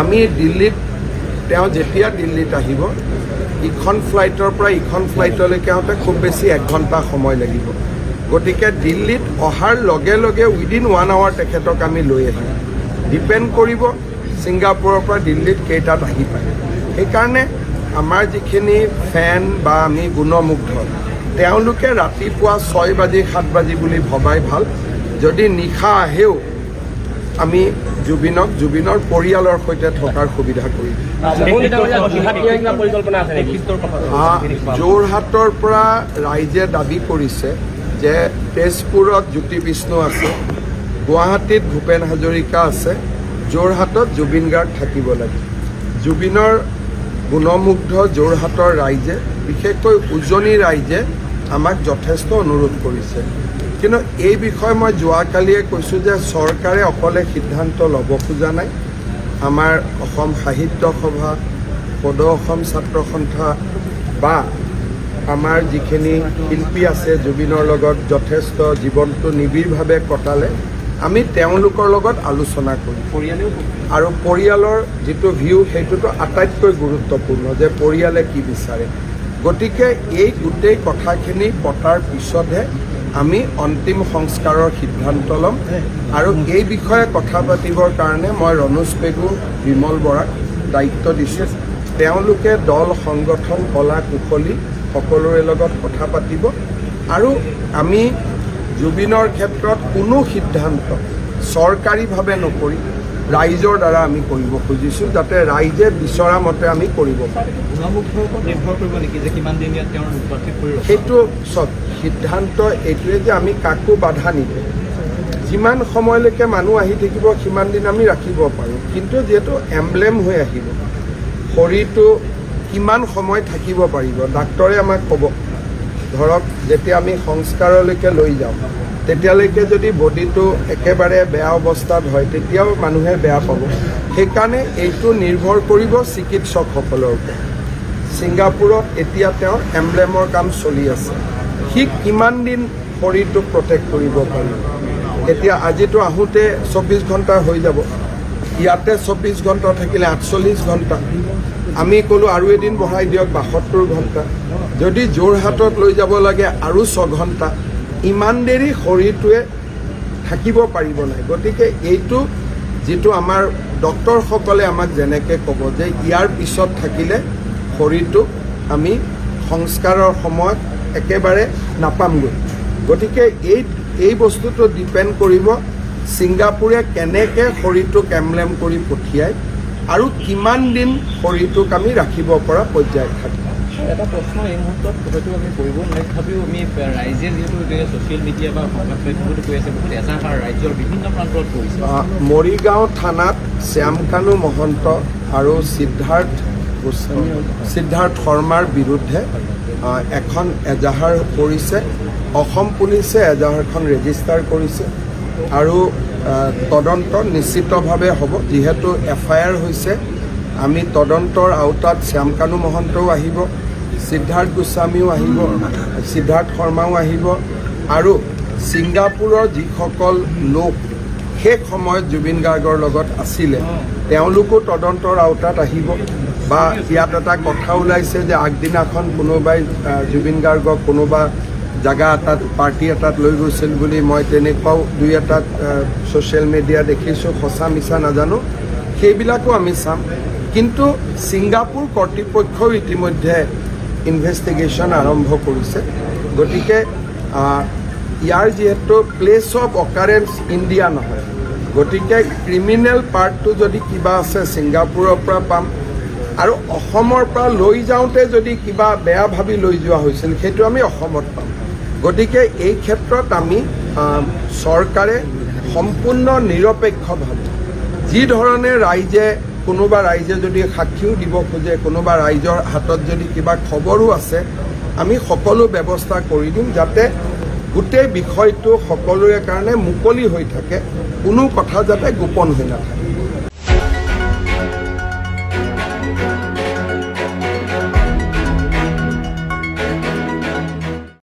আমি দিল্লীত তেওঁ যেতিয়া দিল্লীত আহিব ইখন ফ্লাইটৰ পৰা ইখন ফ্লাইটলৈকে আহোঁতে খুব বেছি 1 ঘণ্টা সময় লাগিব গতিকে দিল্লীত অহাৰ লগে লগে উইদিন 1 আৱাৰ তেখেতক আমি লৈ আহিম ডিপেণ্ড কৰিব ছিংগাপুৰৰ পৰা দিল্লীত কেইটাত আহি পায় সেইকাৰণে আমাৰ যিখিনি ফেন বা আমি গুণমুগ্ধ তেওঁলোকে ৰাতিপুৱা 6 বাজি 7 বাজি বুলি ভবাই ভাল যদি নিশা আহেও আমি জুবিনৰ পৰিয়ালৰ সৈতে থকাৰ সুবিধা কৰি যোৰহাটৰ পৰা ৰাইজে দাবী কৰিছে যে তেজপুৰত জ্যোতি বিষ্ণু আছে গুৱাহাটীত ভূপেন হাজৰিকা আছে যোৰহাটত জুবিন গাৰ্গ থাকিব লাগে জুবিনৰ গুণমুগ্ধ যোৰহাটৰ ৰাইজে বিশেষকৈ উজনি ৰাইজে আমাক যথেষ্ট অনুৰোধ কৰিছে কিন্তু এই বিষয়ে মই যোৱাকালিয়ে কৈছোঁ যে চৰকাৰে অকলে সিদ্ধান্ত ল'ব খোজা নাই আমাৰ অসম সাহিত্য সভা সদৌ অসম ছাত্ৰ সন্থা বা আমাৰ যিখিনি শিল্পী আছে জুবিনৰ লগত যথেষ্ট জীৱনটো নিবিড়ভাৱে কটালে আমি তেওঁলোকৰ লগত আলোচনা কৰিম আৰু পৰিয়ালৰ যিটো ভিউ সেইটোতো আটাইতকৈ গুৰুত্বপূৰ্ণ যে পৰিয়ালে কি বিচাৰে গতিকে এই গোটেই কথাখিনি পতাৰ পিছতহে আমি অন্তিম সংস্কাৰৰ সিদ্ধান্ত ল'ম আৰু এই বিষয়ে কথা পাতিবৰ কাৰণে মই ৰনোজ পেগু বিমল বৰাক দায়িত্ব দিছোঁ তেওঁলোকে দল সংগঠন কলা কুশলী সকলোৰে লগত কথা পাতিব আৰু আমি জুবিনৰ ক্ষেত্ৰত কোনো সিদ্ধান্ত চৰকাৰীভাৱে নকৰি ৰাইজৰ দ্বাৰা আমি কৰিব খুজিছোঁ যাতে ৰাইজে বিচৰা মতে আমি কৰিব পাৰোঁ সেইটো চব সিদ্ধান্ত এইটোৱে যে আমি কাকো বাধা নিদিওঁ যিমান সময়লৈকে মানুহ আহি থাকিব সিমান দিন আমি ৰাখিব পাৰোঁ কিন্তু যিহেতু এমব্লেম হৈ আহিব শৰীৰটো কিমান সময় থাকিব পাৰিব ডাক্তৰে আমাক ক'ব ধৰক যেতিয়া আমি সংস্কাৰলৈকে লৈ যাওঁ তেতিয়ালৈকে যদি বডিটো একেবাৰে বেয়া অৱস্থাত হয় তেতিয়াও মানুহে বেয়া পাব সেইকাৰণে এইটো নিৰ্ভৰ কৰিব চিকিৎসকসকলৰ ওপৰত ছিংগাপুৰত এতিয়া তেওঁৰ এমব্লেমৰ কাম চলি আছে সি কিমান দিন শৰীৰটোক প্ৰটেক্ট কৰিব পাৰিব এতিয়া আজিতো আহোঁতে 24 ঘণ্টা হৈ যাব ইয়াতে 24 ঘণ্টা থাকিলে 48 ঘণ্টা আমি ক'লোঁ আৰু এদিন বঢ়াই দিয়ক 72 ঘণ্টা যদি যোৰহাটত লৈ যাব লাগে আৰু 6 ঘণ্টা ইমান দেৰি শৰীৰটোৱে থাকিব পাৰিব নাই গতিকে এইটো যিটো আমাৰ ডক্টৰসকলে আমাক যেনেকৈ ক'ব যে ইয়াৰ পিছত থাকিলে শৰীৰটোক আমি সংস্কাৰৰ সময়ত একেবাৰে নাপামগৈ গতিকে এই বস্তুটো ডিপেণ্ড কৰিব ছিংগাপুৰে কেনেকৈ শৰীৰটোক এমব্লেম কৰি পঠিয়ায় আৰু কিমান দিন শৰীৰটোক আমি ৰাখিব পৰা পৰ্যায়ত থাকিম এটা প্ৰশ্ন এই মুহূৰ্তত হয়তো আমি কৰিব নোৱাৰি তথাপিও আমি ৰাইজে যিহেতু ছ'চিয়েল মিডিয়া বা সংবাদ মাধ্যমতো কৈ আছে বহুত এজাহাৰ ৰাজ্যৰ বিভিন্ন প্ৰান্তত কৰিছে মৰিগাঁও থানাত শ্যামকানু মহন্ত আৰু সিদ্ধাৰ্থ শৰ্মাৰ বিৰুদ্ধে এখন এজাহাৰ কৰিছে অসম পুলিচে এজাহাৰখন ৰেজিষ্টাৰ কৰিছে আৰু তদন্ত নিশ্চিতভাৱে হ'ব যিহেতু FIR হৈছে আমি তদন্তৰ আওতাত শ্যামকানু মহন্তও আহিব সিদ্ধাৰ্থ গোস্বামীও আহিব সিদ্ধাৰ্থ শৰ্মাও আহিব আৰু ছিংগাপুৰৰ যিসকল লোক সেই সময়ত জুবিন গাৰ্গৰ লগত আছিলে তেওঁলোকো তদন্তৰ আওতাত আহিব বা ইয়াত এটা কথা ওলাইছে যে আগদিনাখন কোনোবাই জুবিন গাৰ্গক কোনোবা জাগা এটাত পাৰ্টি এটাত লৈ গৈছিল বুলি মই তেনেকুৱাও 2-এটাত ছ'চিয়েল মিডিয়া দেখিছোঁ সঁচা মিছা নাজানো সেইবিলাকো আমি চাম কিন্তু ছিংগাপুৰ কৰ্তৃপক্ষও ইতিমধ্যে ইনভেষ্টিগেশ্যন আৰম্ভ কৰিছে গতিকে ইয়াৰ যিহেতু প্লেচ অফ অকাৰেঞ্চ ইণ্ডিয়া নহয় গতিকে ক্ৰিমিনেল পাৰ্টটো যদি কিবা আছে ছিংগাপুৰৰ পৰা পাম আৰু অসমৰ পৰা লৈ যাওঁতে যদি কিবা বেয়া ভাবি লৈ যোৱা হৈছিল সেইটো আমি অসমত পাম গতিকে এই ক্ষেত্ৰত আমি চৰকাৰে সম্পূৰ্ণ নিৰপেক্ষভাৱে যি ধৰণে কোনোবা ৰাইজে যদি সাক্ষীও দিব খোজে কোনোবা ৰাইজৰ হাতত যদি কিবা খবৰো আছে আমি সকলো ব্যৱস্থা কৰি দিম যাতে গোটেই বিষয়টো সকলোৰে কাৰণে মুকলি হৈ থাকে কোনো কথা যাতে গোপন হৈ নাথাকে